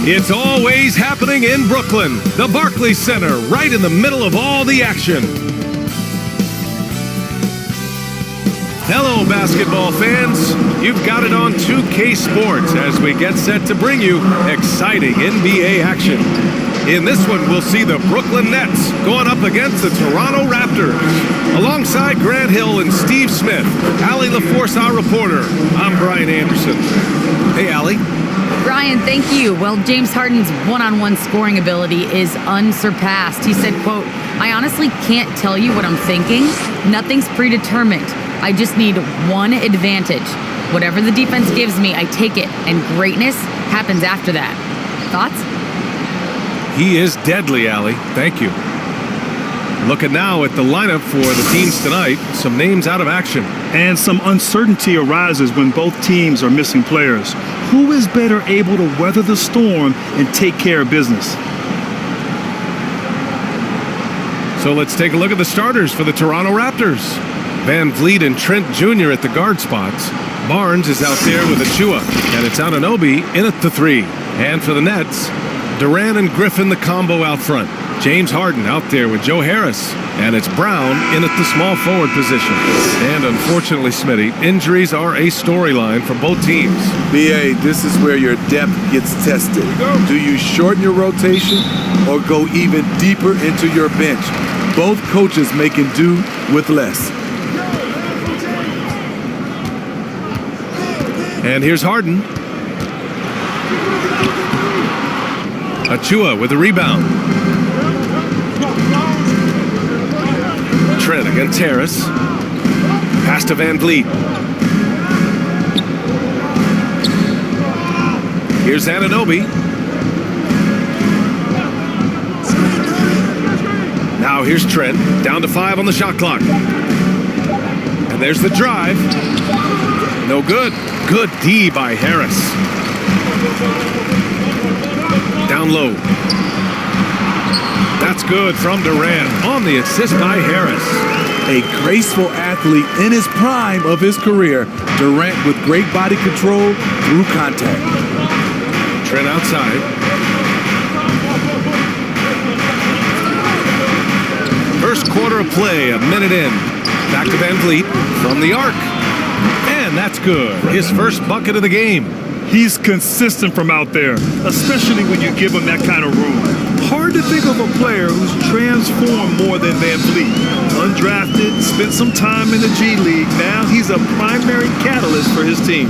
It's always happening in Brooklyn, the Barclays Center, right in the middle of all the action. Hello, basketball fans. You've got it on 2K Sports as we get set to bring you exciting NBA action. In this one, we'll see the Brooklyn Nets going up against the Toronto Raptors. Alongside Grant Hill and Steve Smith, Allie LaForce, our reporter, I'm Brian Anderson. Hey, Allie. Brian, thank you. Well, James Harden's one-on-one scoring ability is unsurpassed. He said, quote, "I honestly can't tell you what I'm thinking. Nothing's predetermined. I just need one advantage. Whatever the defense gives me, I take it, and greatness happens after that." Thoughts? He is deadly, Allie. Thank you. Looking now at the lineup for the teams tonight, some names out of action. And some uncertainty arises when both teams are missing players. Who is better able to weather the storm and take care of business? So let's take a look at the starters for the Toronto Raptors. Van Vliet and Trent Jr. at the guard spots. Barnes is out there with Achua, and it's Anunoby in at the 3. And for the Nets, Durant and Griffin the combo out front. James Harden out there with Joe Harris, and it's Brown in at the small forward position. And unfortunately, Smitty, injuries are a storyline for both teams. BA, this is where your depth gets tested. Do you shorten your rotation or go even deeper into your bench? Both coaches making do with less. And here's Harden. Achua with the rebound. Trent against Harris. Pass to Van Vliet. Here's Anunoby. Now here's Trent. Down to 5 on the shot clock. And there's the drive. No good. Good D by Harris. Down low. That's good from Durant on the assist by Harris. A graceful athlete in his prime of his career. Durant with great body control through contact. Trent outside. First quarter of play, a minute in. Back to Van Vliet from the arc. And that's good. His first bucket of the game. He's consistent from out there, especially when you give him that kind of room. Hard to think of a player who's transformed more than Van Vliet. Undrafted, spent some time in the G League. Now he's a primary catalyst for his team.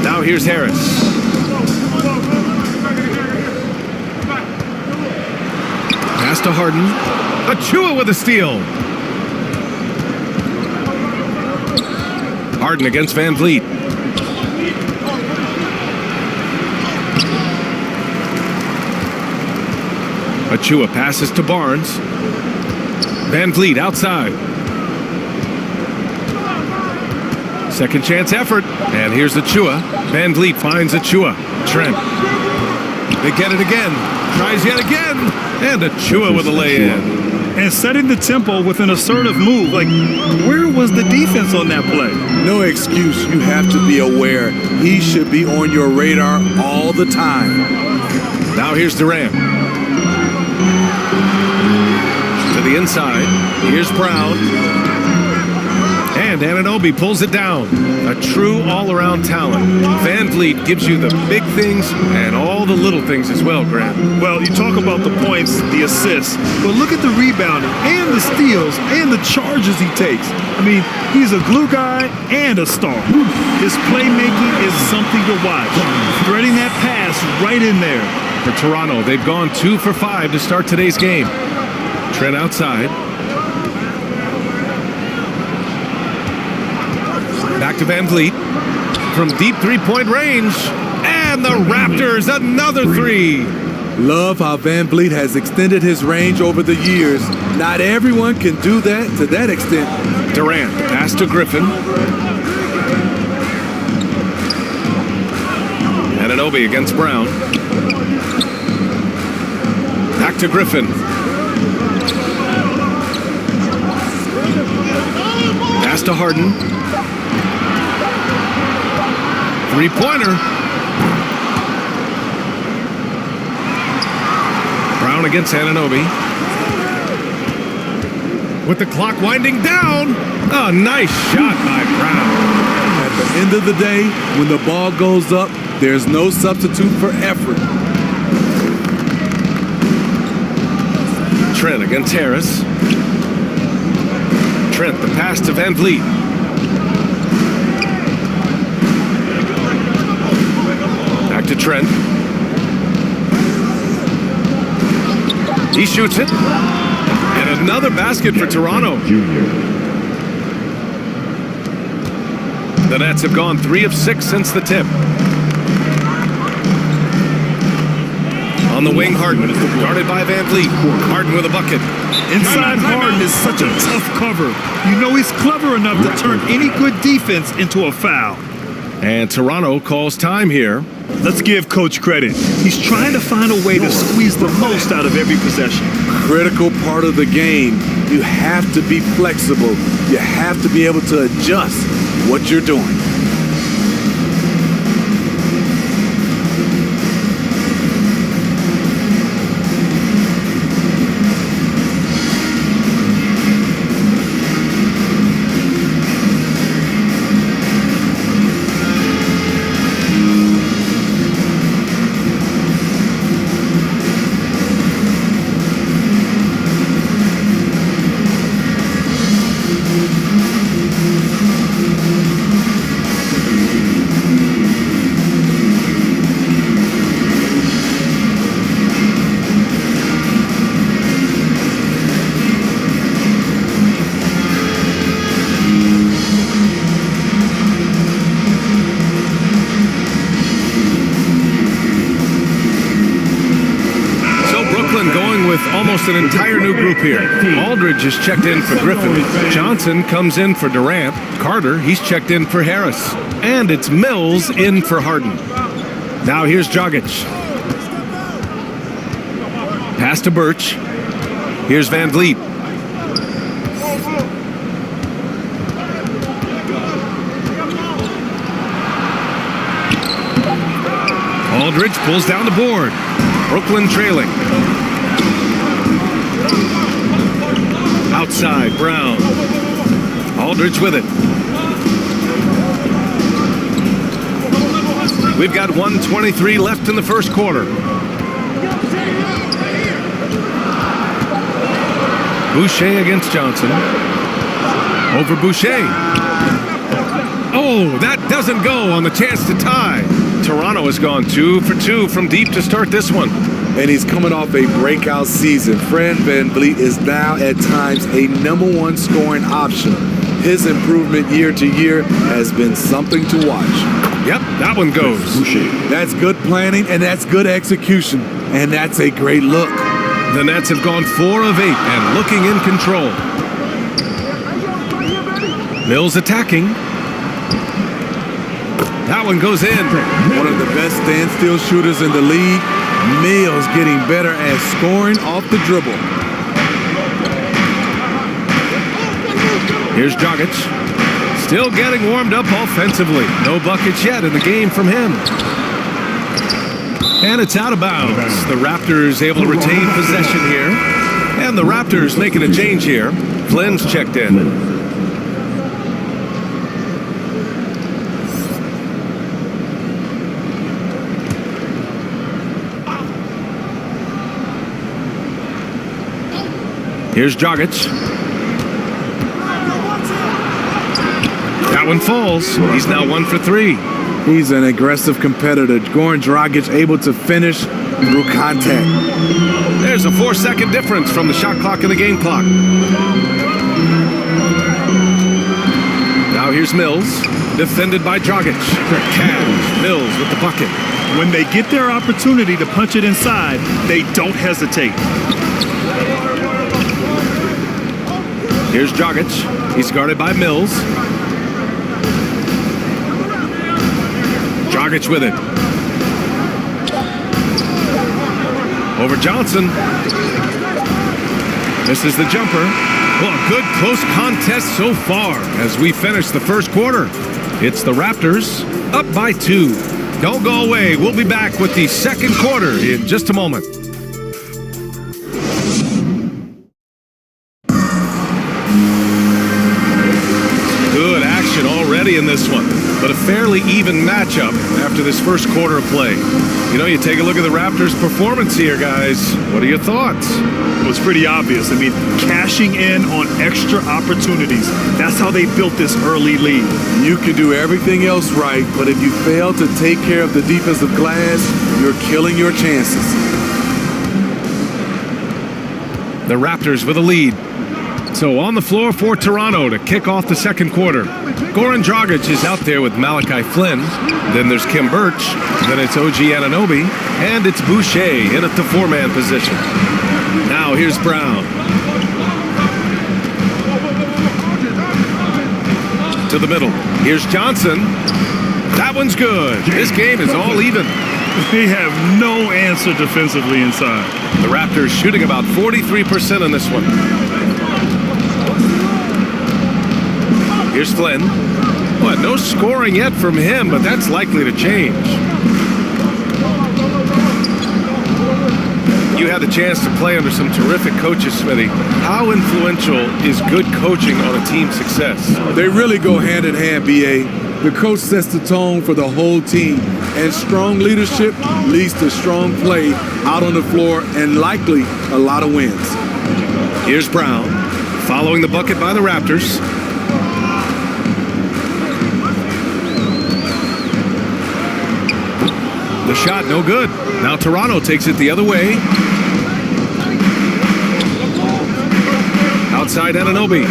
Now here's Harris. Pass to Harden. Achua with a steal. Harden against Van Vliet. Achua passes to Barnes. Van Vliet outside. Second chance effort. And here's Achua. Van Vliet finds Achua. Trent. They get it again. Tries yet again. And Achua with a lay-in. And setting the tempo with an assertive move. Like, where was the defense on that play? No excuse. You have to be aware. He should be on your radar all the time. Now here's Durant. To the inside. Here's Brown. And Anunoby pulls it down. A true all-around talent. Van Vliet gives you the big things and all the little things as well, Grant. Well, you talk about the points, the assists, but look at the rebounding and the steals and the charges he takes. I mean, he's a glue guy and a star. His playmaking is something to watch. Threading that pass right in there. For Toronto, they've gone 2 for 5 to start today's game. Trent outside. Back to Van Vliet from deep three-point range. And the Raptors, another 3. Love how Van Vliet has extended his range over the years. Not everyone can do that to that extent. Durant, pass to Griffin. Anunoby against Brown. Back to Griffin. Pass to Harden. one against Anunoby. With the clock winding down. A nice shot by Brown. At the end of the day, when the ball goes up, there's no substitute for effort. Trent against Harris. Trent, the pass to Van Vliet. Back to Trent. He shoots it. And another basket for Toronto. The Nets have gone 3 of 6 since the tip. On the wing, Harden, guarded by Van Vliet. Harden with a bucket. Inside Harden is such a tough cover. You know he's clever enough to turn any good defense into a foul. And Toronto calls time here. Let's give Coach credit. He's trying to find a way to squeeze the most out of every possession. Critical part of the game. You have to be flexible. You have to be able to adjust what you're doing. Almost an entire new group here. Aldridge is checked in for Griffin. Johnson comes in for Durant. Carter, he's checked in for Harris. And it's Mills in for Harden. Now here's Dragic. Pass to Birch. Here's Van Vliet. Aldridge pulls down the board. Brooklyn trailing. Outside, Brown. Aldridge with it. We've got 1:23 left in the first quarter. Boucher against Johnson. Over Boucher. Oh, that doesn't go on the chance to tie. Toronto has gone 2 for 2 from deep to start this one. And he's coming off a breakout season. Fred VanVleet is now at times a #1 scoring option. His improvement year to year has been something to watch. Yep, that one goes. That's good planning and that's good execution. And that's a great look. The Nets have gone 4 of 8 and looking in control. Mills attacking. That one goes in. One of the best standstill shooters in the league. Mills getting better at scoring off the dribble. Here's Dragic. Still getting warmed up offensively. No buckets yet in the game from him. And it's out of bounds. The Raptors able to retain possession here. And the Raptors making a change here. Flynn's checked in. Here's Dragic. That one falls. He's now 1 for 3. He's an aggressive competitor. Goran Dragic able to finish through contact. There's a 4-second difference from the shot clock and the game clock. Now here's Mills, defended by Dragic. Cavs, Mills with the bucket. When they get their opportunity to punch it inside, they don't hesitate. Here's Dragic. He's guarded by Mills. Dragic with it. Over Johnson. Misses the jumper. Well, a good close contest so far as we finish the first quarter. It's the Raptors up by 2. Don't go away. We'll be back with the second quarter in just a moment. 3 in this one, but a fairly even matchup after this first quarter of play. You know, you take a look at the Raptors' performance here, guys. What are your thoughts? Well, it's pretty obvious. I mean, cashing in on extra opportunities. That's how they built this early lead. You can do everything else right, but if you fail to take care of the defensive glass, you're killing your chances. The Raptors with a lead. So on the floor for Toronto to kick off the second quarter. Goran Dragic is out there with Malachi Flynn. Then there's Kim Birch. Then it's OG Anunoby. And it's Boucher in at the 4-man position. Now here's Brown. To the middle. Here's Johnson. That one's good. This game is all even. They have no answer defensively inside. The Raptors shooting about 43% in this one. Here's Flynn. What, no scoring yet from him, but that's likely to change. You had the chance to play under some terrific coaches, Smithy. How influential is good coaching on a team's success? They really go hand in hand, B.A. The coach sets the tone for the whole team, and strong leadership leads to strong play out on the floor and likely a lot of wins. Here's Brown, following the bucket by the Raptors. The shot, no good. Now Toronto takes it the other way. Outside Anunoby.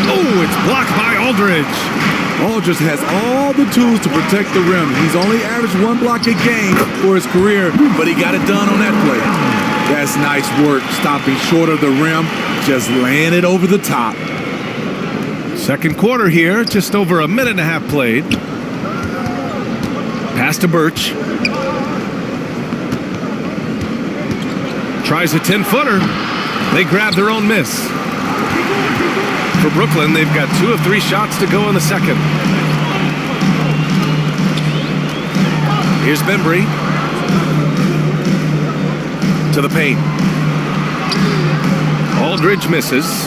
Oh, it's blocked by Aldridge. Aldridge has all the tools to protect the rim. He's only averaged 1 block a game for his career, but he got it done on that play. That's nice work, stopping short of the rim, just laying it over the top. Second quarter here, just over a minute and a half played. Pass to Birch. Tries a 10-footer. They grab their own miss. For Brooklyn, they've got 2 of 3 shots to go in the second. Here's Bembry. To the paint. Aldridge misses.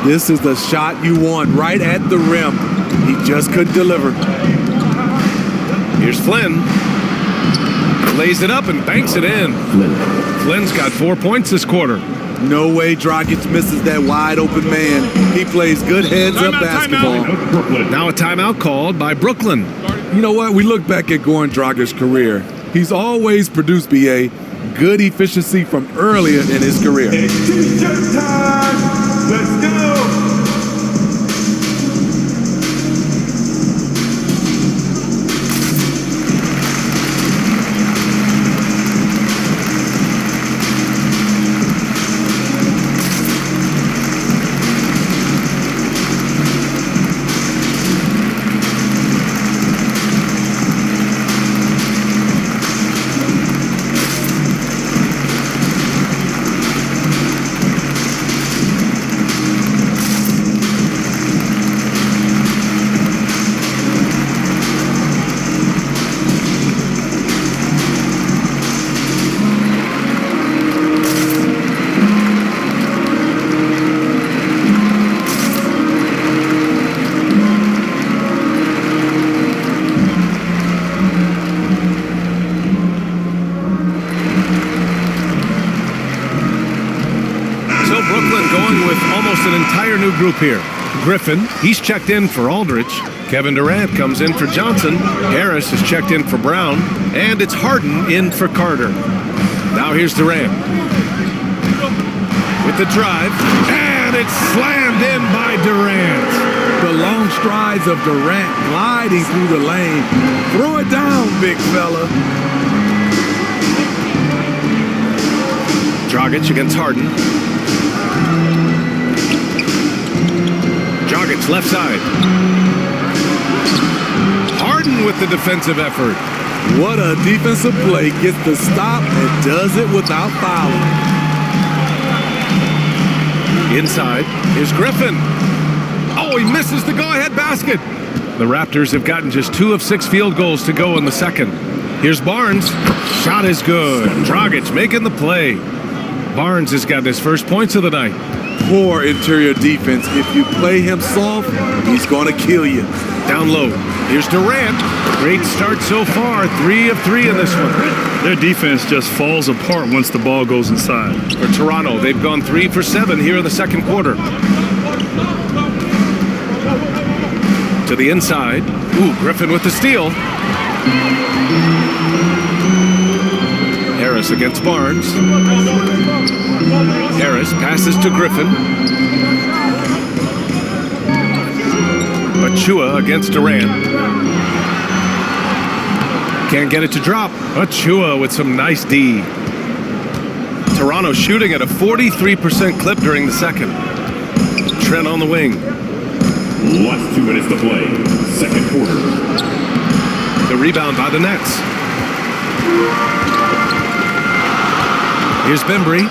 This is the shot you want, right at the rim. He just couldn't deliver. Here's Flynn. Lays it up and banks it in. Flynn's got 4 points this quarter. No way Dragic misses that wide open man. He plays good heads-up basketball. Now a timeout called by Brooklyn. You know what? We look back at Goran Dragic's career. He's always produced, B.A., good efficiency from earlier in his career. T-shirt time. Let's go. Group here. Griffin, he's checked in for Aldridge. Kevin Durant comes in for Johnson. Harris is checked in for Brown. And it's Harden in for Carter. Now here's Durant. With the drive. And it's slammed in by Durant. The long strides of Durant gliding through the lane. Throw it down, big fella. Dragic against Harden. Dragic left side. Harden with the defensive effort. What a defensive play. Gets the stop and does it without fouling. Inside is Griffin. Oh, he misses the go-ahead basket. The Raptors have gotten just 2 of 6 field goals to go in the second. Here's Barnes. Shot is good. Dragic making the play. Barnes has got his first points of the night. poor interior defense. If you play him soft, he's going to kill you. Down low. Here's Durant. Great start so far. 3 of 3 in this one. Their defense just falls apart once the ball goes inside. For Toronto, they've gone 3 for 7 here in the second quarter. To the inside. Ooh, Griffin with the steal. Harris against Barnes. Harris passes to Griffin. Achua against Durant. Can't get it to drop. Achua with some nice D. Toronto shooting at a 43% clip during the second. Trent on the wing. Last 2 minutes to play. Second quarter. The rebound by the Nets. Here's Bembry.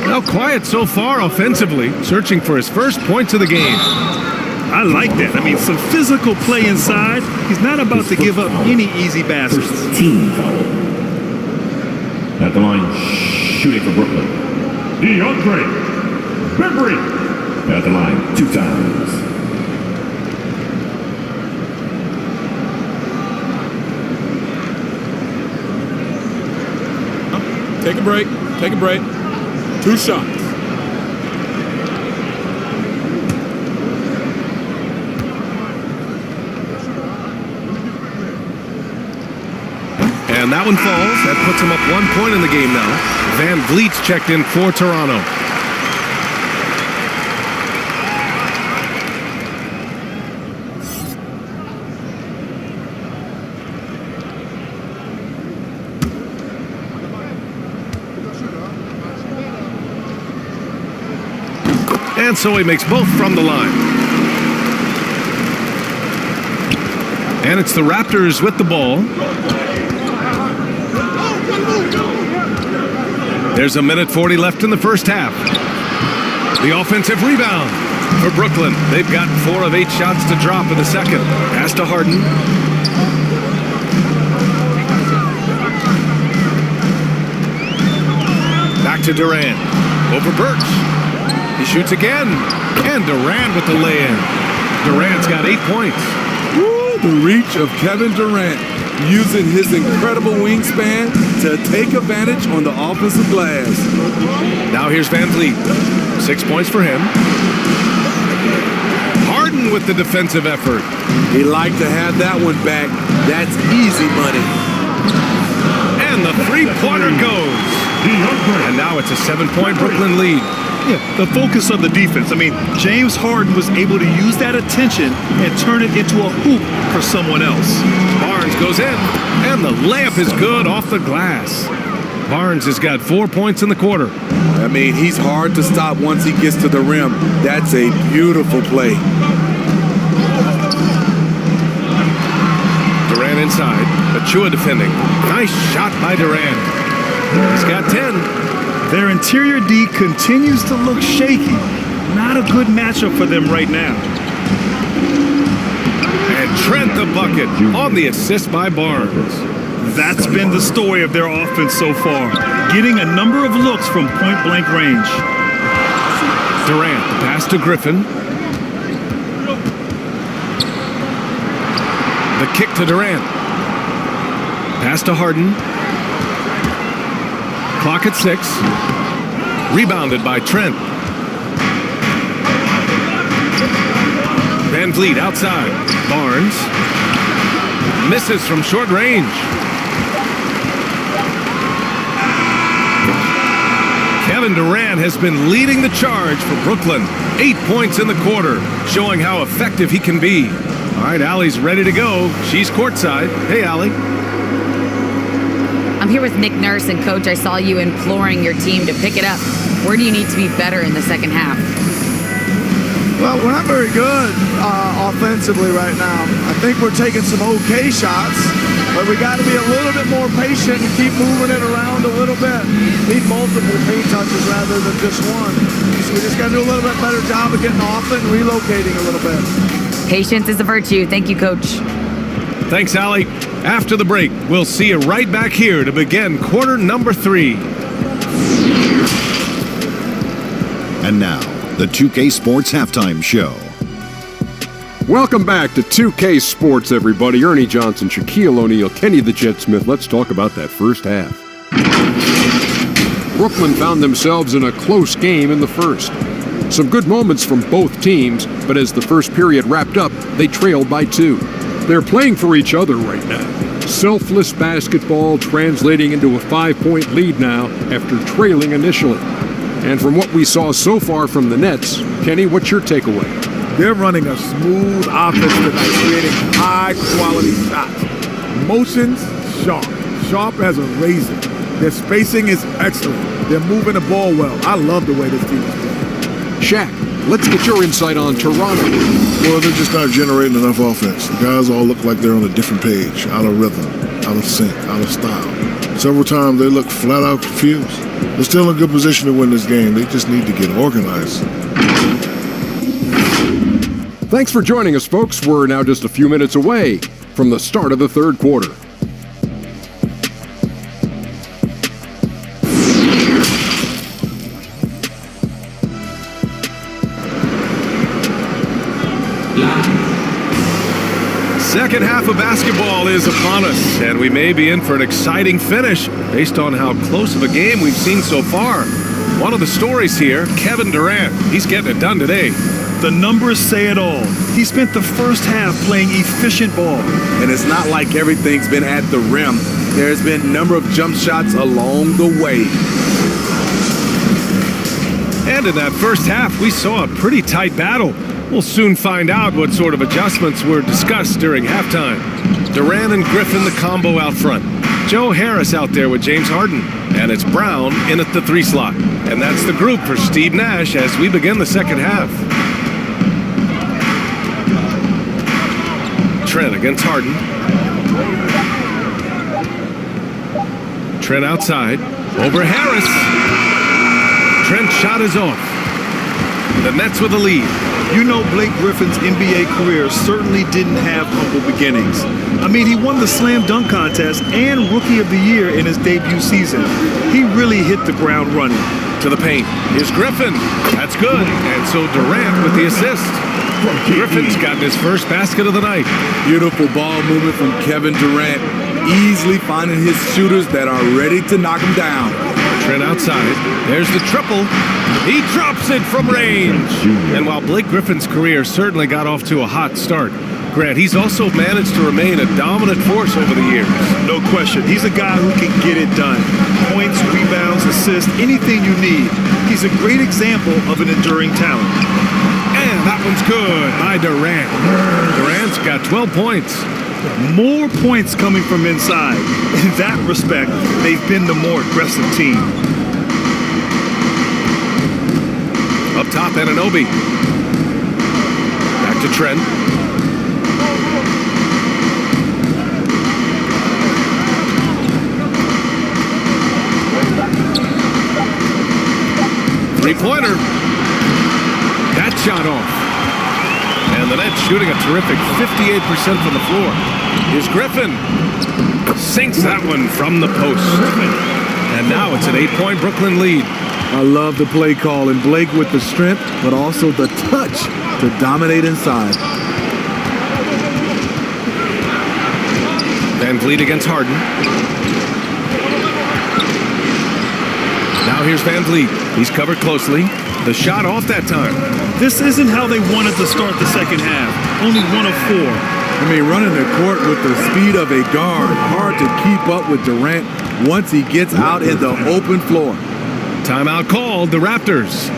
Now quiet so far offensively, searching for his first points of the game. I like that. I mean, some physical play inside. He's not about to give up any easy baskets. Team foul. At the line, shooting for Brooklyn. DeAndre Bembry. At the line, 2 times. Take a break. Take a break. 2 shots. And that one falls. That puts him up 1 point in the game now. Van Vliet's checked in for Toronto. And so he makes both from the line. And it's the Raptors with the ball. There's 1:40 left in the first half. The offensive rebound for Brooklyn. They've got 4 of 8 shots to drop in the second. Pass to Harden. Back to Durant. Over Birch. He shoots again. And Durant with the lay-in. Durant's got 8 points. Woo, the reach of Kevin Durant, using his incredible wingspan to take advantage on the offensive glass. Now here's Van Vliet. 6 points for him. Harden with the defensive effort. He liked to have that one back. That's easy money. And the three-pointer goes. And now it's a 7-point Brooklyn lead. Yeah, the focus of the defense. I mean, James Harden was able to use that attention and turn it into a hoop for someone else. Barnes goes in, and the layup is good off the glass. Barnes has got 4 points in the quarter. I mean, he's hard to stop once he gets to the rim. That's a beautiful play. Durant inside. Achua defending. Nice shot by Durant. He's got 10. Their interior D continues to look shaky. Not a good matchup for them right now. And Trent the bucket on the assist by Barnes. That's been the story of their offense so far. Getting a number of looks from point-blank range. Durant, the pass to Griffin. The kick to Durant. Pass to Harden. Clock at 6. Rebounded by Trent. Van Vliet outside. Barnes. Misses from short range. Kevin Durant has been leading the charge for Brooklyn. 8 points in the quarter, showing how effective he can be. All right, Allie's ready to go. She's courtside. Hey, Allie. I'm here with Nick Nurse, and Coach, I saw you imploring your team to pick it up. Where do you need to be better in the second half? Well, we're not very good offensively right now. I think we're taking some okay shots, but we got to be a little bit more patient and keep moving it around a little bit. Need multiple paint touches rather than just one. So we just got to do a little bit better job of getting off it and relocating a little bit. Patience is a virtue. Thank you, Coach. Thanks, Allie. After the break, we'll see you right back here to begin quarter number 3. And now, the 2K Sports Halftime Show. Welcome back to 2K Sports, everybody. Ernie Johnson, Shaquille O'Neal, Kenny the Jet Smith. Let's talk about that first half. Brooklyn found themselves in a close game in the first. Some good moments from both teams, but as the first period wrapped up, they trailed by 2. They're playing for each other right now. Selfless basketball translating into a 5-point lead now after trailing initially. And from what we saw so far from the Nets, Kenny, what's your takeaway? They're running a smooth offense tonight, creating high-quality shots. Motions, sharp as a razor. Their spacing is excellent. They're moving the ball well. I love the way this team is playing. Shaq, let's get your insight on Toronto. Well, they're just not generating enough offense. The guys all look like they're on a different page, out of rhythm, out of sync, out of style. Several times they look flat out confused. They're still in a good position to win this game. They just need to get organized. Thanks for joining us, folks. We're now just a few minutes away from the start of the third quarter. Second half of basketball is upon us, and we may be in for an exciting finish based on how close of a game we've seen so far. One of the stories here, Kevin Durant. He's getting it done today. The numbers say it all. He spent the first half playing efficient ball. And it's not like everything's been at the rim. There's been a number of jump shots along the way. And in that first half, we saw a pretty tight battle. We'll soon find out what sort of adjustments were discussed during halftime. Durant and Griffin, the combo out front. Joe Harris out there with James Harden. And it's Brown in at the 3 slot. And that's the group for Steve Nash as we begin the second half. Trent against Harden. Trent outside. Over Harris. Trent's shot is off. The Nets with the lead. You know Blake Griffin's NBA career certainly didn't have humble beginnings. I mean, he won the slam dunk contest and Rookie of the Year in his debut season. He really hit the ground running. To the paint. Here's Griffin. That's good. And so Durant with the assist. Griffin's gotten his first basket of the night. Beautiful ball movement from Kevin Durant. Easily finding his shooters that are ready to knock him down. Trent outside. There's the triple. He drops it from range. And while Blake Griffin's career certainly got off to a hot start, Grant, he's also managed to remain a dominant force over the years. No question. He's a guy who can get it done. Points, rebounds, assists, anything you need. He's a great example of an enduring talent. And that one's good by Durant. Durant's got 12 points. More points coming from inside. In that respect, they've been the more aggressive team. Up top, Anunoby. Back to Trent. Three-pointer. That shot off. And the Nets shooting a terrific 58% from the floor. Here's Griffin. Sinks that one from the post. And now it's an 8-point Brooklyn lead. I love the play call, and Blake with the strength, but also the touch to dominate inside. Van Vliet against Harden. Now here's Van Vliet. He's covered closely. The shot off that time. This isn't how they wanted to start the second half. Only 1 of 4. I mean, running the court with the speed of a guard. Hard to keep up with Durant once he gets out in the open floor. Timeout called, the Raptors.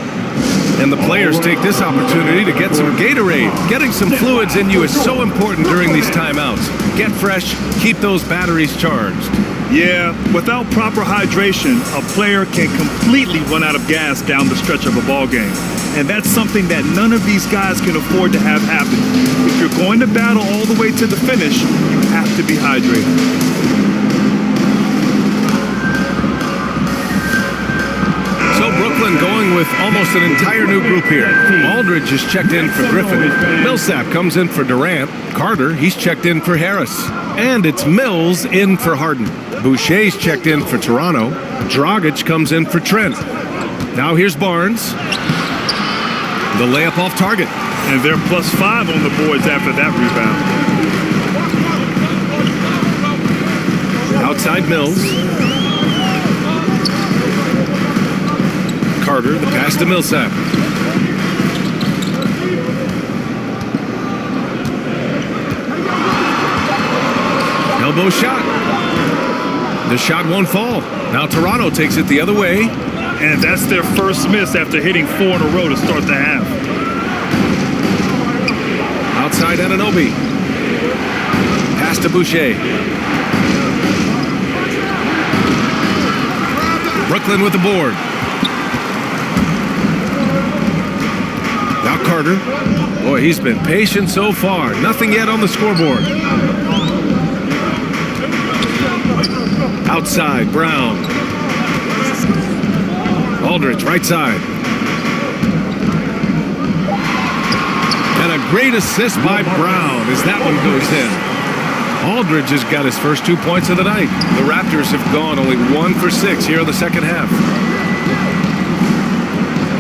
And the players take this opportunity to get some Gatorade. Getting some fluids in you is so important during these timeouts. Get fresh, keep those batteries charged. Yeah, without proper hydration, a player can completely run out of gas down the stretch of a ball game. And that's something that none of these guys can afford to have happen. If you're going to battle all the way to the finish, you have to be hydrated. So Brooklyn going with almost an entire new group here. Aldridge is checked in for Griffin. Millsap comes in for Durant. Carter, he's checked in for Harris. And it's Mills in for Harden. Boucher's checked in for Toronto. Dragic comes in for Trent. Now here's Barnes. The layup off target. And they're +5 on the boards after that rebound. Outside Mills. Carter, the pass to Millsap. Elbow shot. The shot won't fall. Now Toronto takes it the other way. And that's their first miss after hitting 4 in a row to start the half. Outside Anunoby. Pass to Boucher. Brooklyn with the board. Now Carter. Boy, he's been patient so far. Nothing yet on the scoreboard. Outside, Brown. Aldridge, right side. And a great assist by Brown as that one goes in. Aldridge has got his first 2 points of the night. The Raptors have gone only 1 for 6 here in the second half.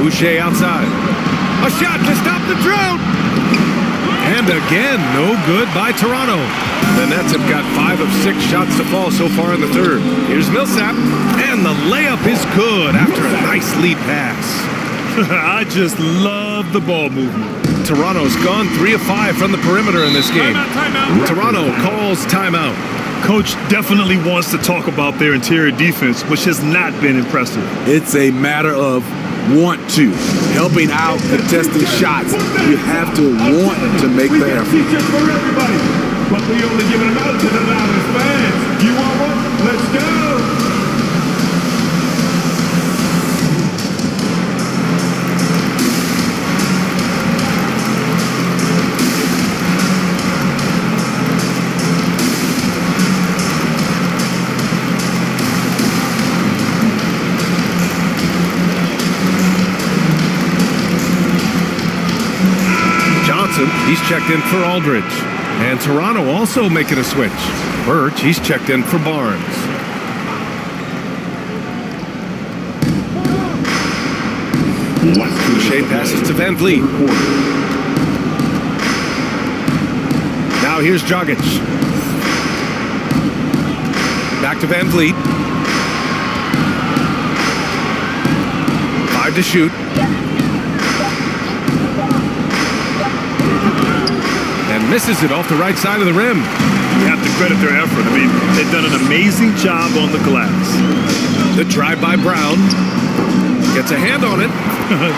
Boucher outside. A shot to stop the drought. And again, no good by Toronto. The Nets have got 5 of 6 shots to fall so far in the third. Here's Millsap, and the layup is good after a nice lead pass. I just love the ball movement. Toronto's gone 3 of 5 from the perimeter in this game. Timeout. Toronto calls timeout. Coach definitely wants to talk about their interior defense, which has not been impressive. It's a matter of want to. Helping out, contesting shots. You have to want to make the effort. T-shirts for everybody, but we only giving them out to the loudest fans. You want one? Let's go! He's checked in for Aldridge. And Toronto also making a switch. Birch, he's checked in for Barnes. Boucher passes to Van Vliet. Now here's Dragic. Back to Van Vliet. 5 to shoot. And misses it off the right side of the rim. You have to credit their effort. I mean, they've done an amazing job on the glass. The drive by Brown. Gets a hand on it.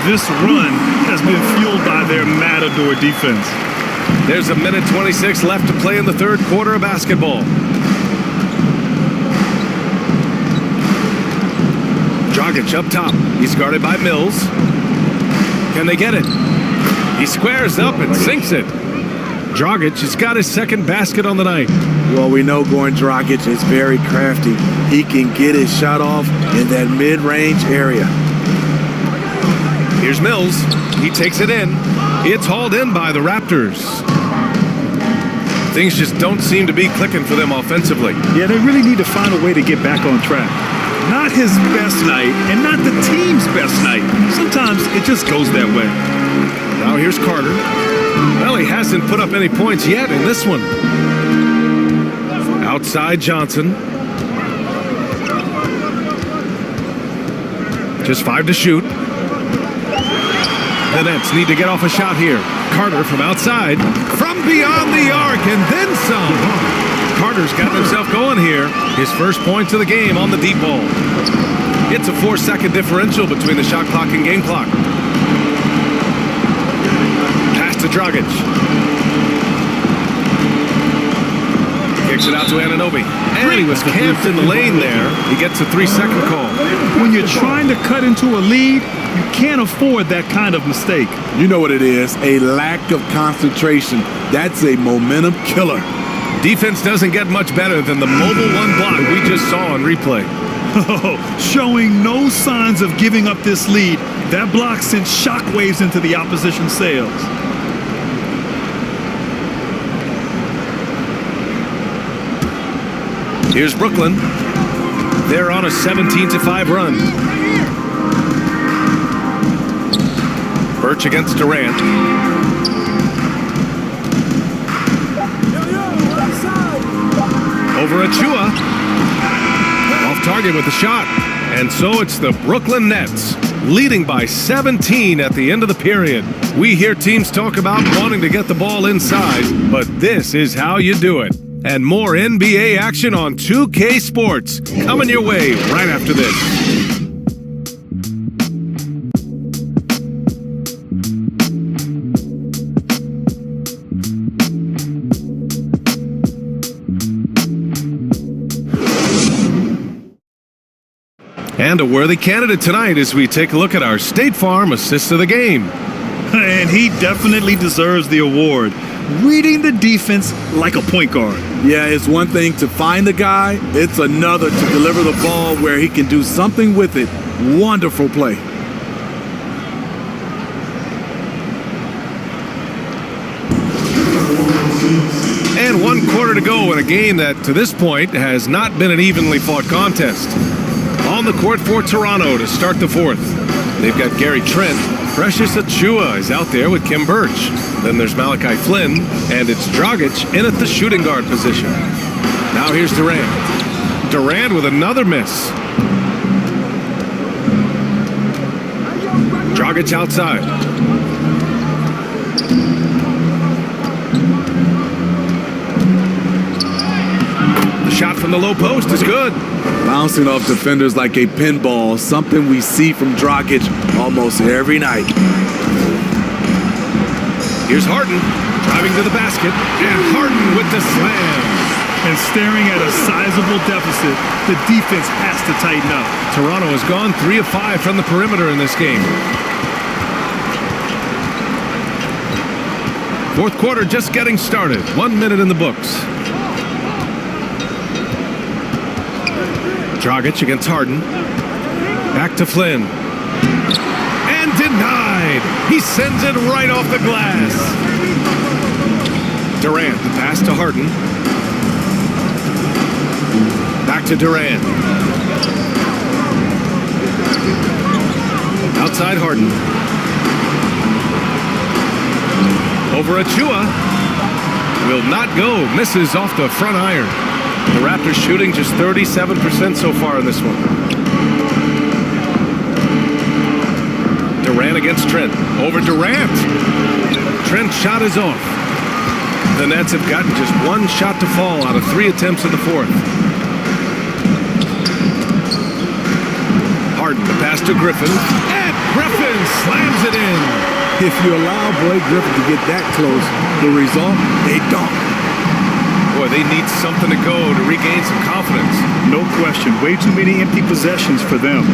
This run has been fueled by their matador defense. There's a minute 26 left to play in the third quarter of basketball. Dragic up top. He's guarded by Mills. Can they get it? He squares up and sinks it. Dragic has got his second basket on the night. Well, we know Goran Dragic is very crafty. He can get his shot off in that mid-range area. Here's Mills. He takes it in. It's hauled in by the Raptors. Things just don't seem to be clicking for them offensively. Yeah, they really need to find a way to get back on track. Not his best night and not the team's best night. Sometimes it just goes that way. Now here's Carter. Well, he hasn't put up any points yet in this one. Outside Johnson. Just 5 to shoot. The Nets need to get off a shot here. Carter from outside. From beyond the arc and then some. Carter's got himself going here. His first points of the game on the deep ball. It's a 4-second differential between the shot clock and game clock. Pass to Dragic. Kicks it out to Anunoby. And he was camped in the lane there. He gets a 3-second call. When you're trying to cut into a lead, you can't afford that kind of mistake. You know what it is, a lack of concentration. That's a momentum killer. Defense doesn't get much better than the mobile one block we just saw on replay. Showing no signs of giving up this lead. That block sent shockwaves into the opposition sails. Here's Brooklyn. They're on a 17-5 run. Birch against Durant. Over Achua. Off target with the shot. And so it's the Brooklyn Nets leading by 17 at the end of the period. We hear teams talk about wanting to get the ball inside, but this is how you do it. And more NBA action on 2K Sports coming your way right after this. And a worthy candidate tonight as we take a look at our State Farm Assist of the Game. And he definitely deserves the award. Reading the defense like a point guard. Yeah, it's one thing to find the guy. It's another to deliver the ball where he can do something with it. Wonderful play. And 1 quarter to go in a game that, to this point, has not been an evenly fought contest. On the court for Toronto to start the fourth. They've got Gary Trent. Precious Achua is out there with Kim Birch. Then there's Malachi Flynn, and it's Dragic in at the shooting guard position. Now here's Durant. Durant with another miss. Dragic outside. The shot from the low post is good. Bouncing off defenders like a pinball, something we see from Dragic almost every night. Here's Harden, driving to the basket, and Harden with the slam. And staring at a sizable deficit, the defense has to tighten up. Toronto has gone 3 of 5 from the perimeter in this game. Fourth quarter just getting started. 1 minute in the books. Dragic against Harden. Back to Flynn. And denied. He sends it right off the glass. Durant, the pass to Harden. Back to Durant. Outside Harden. Over Achua. Will not go. Misses off the front iron. The Raptors shooting just 37% so far in this one. Durant against Trent. Over Durant. Trent's shot is off. The Nets have gotten just 1 shot to fall out of 3 attempts in the fourth. Harden, the pass to Griffin. And Griffin slams it in. If you allow Blake Griffin to get that close, the result, they don't. Boy, they need something to go to regain some confidence. No question. Way too many empty possessions for them.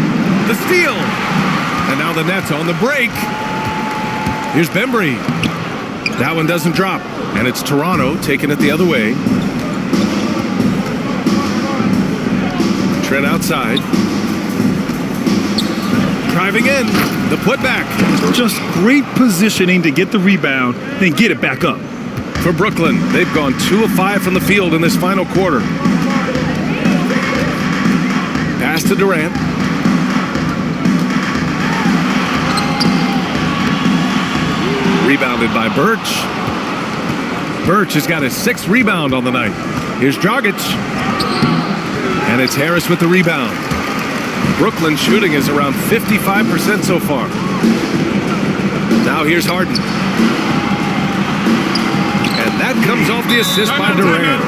The steal. And now the Nets on the break. Here's Bembry. That one doesn't drop. And it's Toronto taking it the other way. Trent outside. Driving in. The putback. Just great positioning to get the rebound, then get it back up. For Brooklyn, they've gone 2 of 5 from the field in this final quarter. Pass to Durant. Rebounded by Birch. Birch has got his 6th rebound on the night. Here's Dragic. And it's Harris with the rebound. Brooklyn shooting is around 55% so far. Now here's Harden. And that comes off the assist by Durant.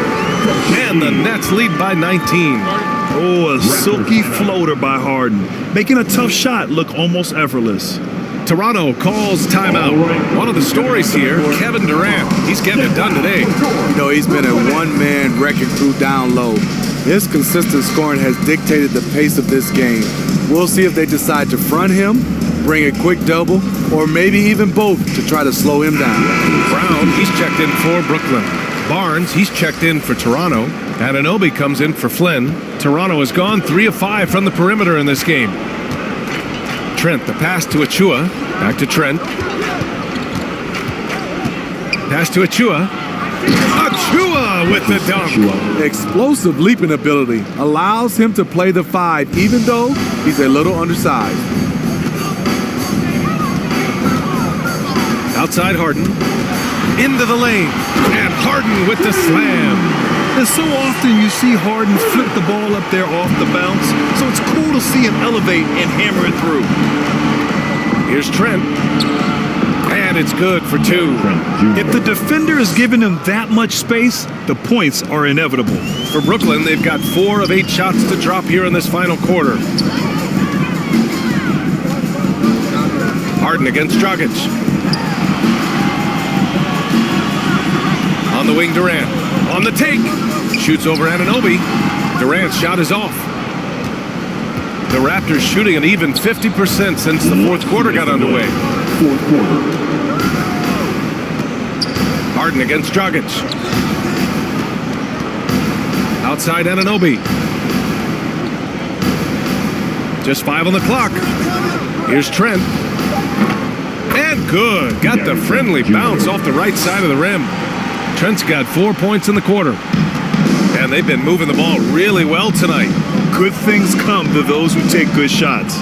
And the Nets lead by 19. Oh, a silky floater by Harden, making a tough shot look almost effortless. Toronto calls timeout. One of the stories here, Kevin Durant. He's getting it done today. You know, he's been a one-man wrecking crew down low. His consistent scoring has dictated the pace of this game. We'll see if they decide to front him, bring a quick double, or maybe even both to try to slow him down. Brown, he's checked in for Brooklyn. Barnes, he's checked in for Toronto. Anunoby comes in for Flynn. Toronto has gone 3 of 5 from the perimeter in this game. Trent, the pass to Achua. Back to Trent. Pass to Achua. Achua with the dunk. Explosive leaping ability allows him to play the 5, even though he's a little undersized. Outside Harden. Into the lane. And Harden with the slam. And so often you see Harden flip the ball up there off the bounce, so it's cool to see him elevate and hammer it through. Here's Trent. And it's good for 2. If the defender is giving him that much space, the points are inevitable. For Brooklyn, they've got 4 of 8 shots to drop here in this final quarter. Harden against Dragic. On the wing, Durant. On the take. Shoots over Anunoby. Durant's shot is off. The Raptors shooting an even 50% since the fourth quarter got underway. Harden against Dragic. Outside Anunoby. Just 5 on the clock. Here's Trent. And good. Got the friendly bounce off the right side of the rim. Trent's got 4 points in the quarter. And they've been moving the ball really well tonight. Good things come to those who take good shots.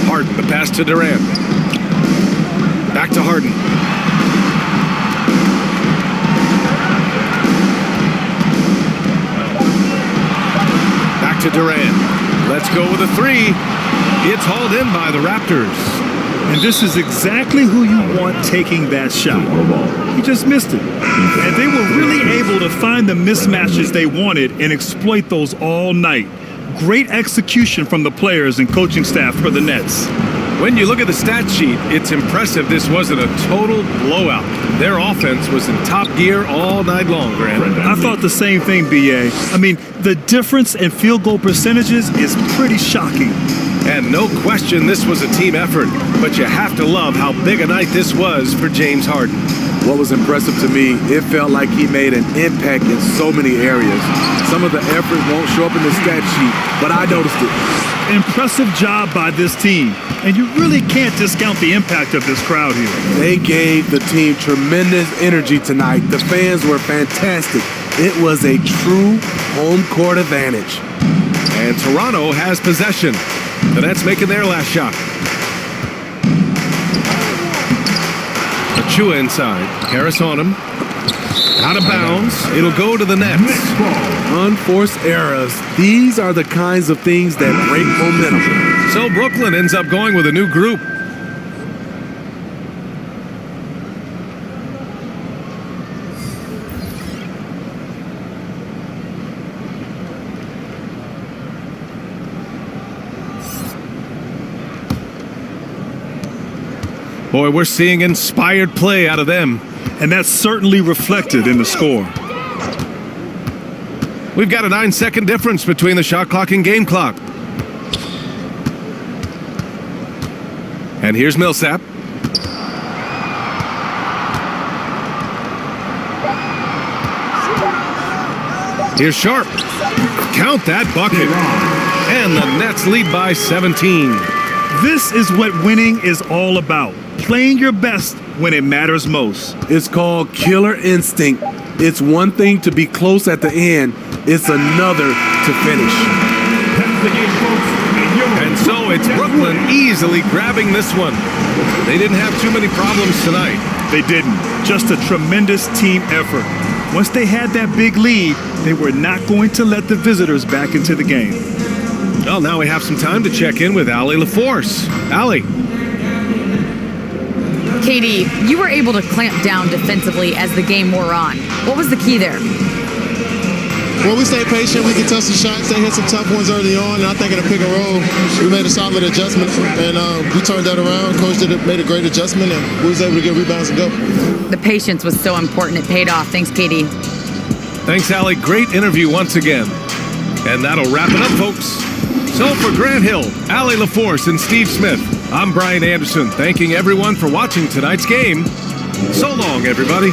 Harden, the pass to Durant. Back to Harden. Back to Durant. Let's go with a 3. It's hauled in by the Raptors. And this is exactly who you want taking that shot. He just missed it. And they were really able to find the mismatches they wanted and exploit those all night. Great execution from the players and coaching staff for the Nets. When you look at the stat sheet, it's impressive this wasn't a total blowout. Their offense was in top gear all night long, Grant. I thought the same thing, B.A. I mean, the difference in field goal percentages is pretty shocking. And no question this was a team effort, but you have to love how big a night this was for James Harden. What was impressive to me, it felt like he made an impact in so many areas. Some of the effort won't show up in the stat sheet, but I noticed it. Impressive job by this team, and you really can't discount the impact of this crowd here. They gave the team tremendous energy tonight. The fans were fantastic. It was a true home court advantage. And Toronto has possession. The Nets making their last shot. Achua inside. Harris on him. Out of bounds. It'll go to the Nets. Unforced errors. These are the kinds of things that break momentum. So Brooklyn ends up going with a new group. Boy, we're seeing inspired play out of them. And that's certainly reflected in the score. We've got a 9-second difference between the shot clock and game clock. And here's Millsap. Here's Sharp. Count that bucket. And the Nets lead by 17. This is what winning is all about. Playing your best when it matters most. It's called killer instinct. It's one thing to be close at the end. It's another to finish. And so it's Brooklyn easily grabbing this one. They didn't have too many problems tonight. They didn't. Just a tremendous team effort. Once they had that big lead, they were not going to let the visitors back into the game. Well, now we have some time to check in with Allie LaForce. Allie. KD, you were able to clamp down defensively as the game wore on. What was the key there? Well, we stayed patient. We contested shots. They hit some tough ones early on, and I think in the pick and roll, we made a solid adjustment, and we turned that around. Coach made a great adjustment, and we was able to get rebounds and go. The patience was so important. It paid off. Thanks, KD. Thanks, Allie. Great interview once again. And that'll wrap it up, folks. So for Grant Hill, Allie LaForce, and Steve Smith, I'm Brian Anderson, thanking everyone for watching tonight's game. So long, everybody.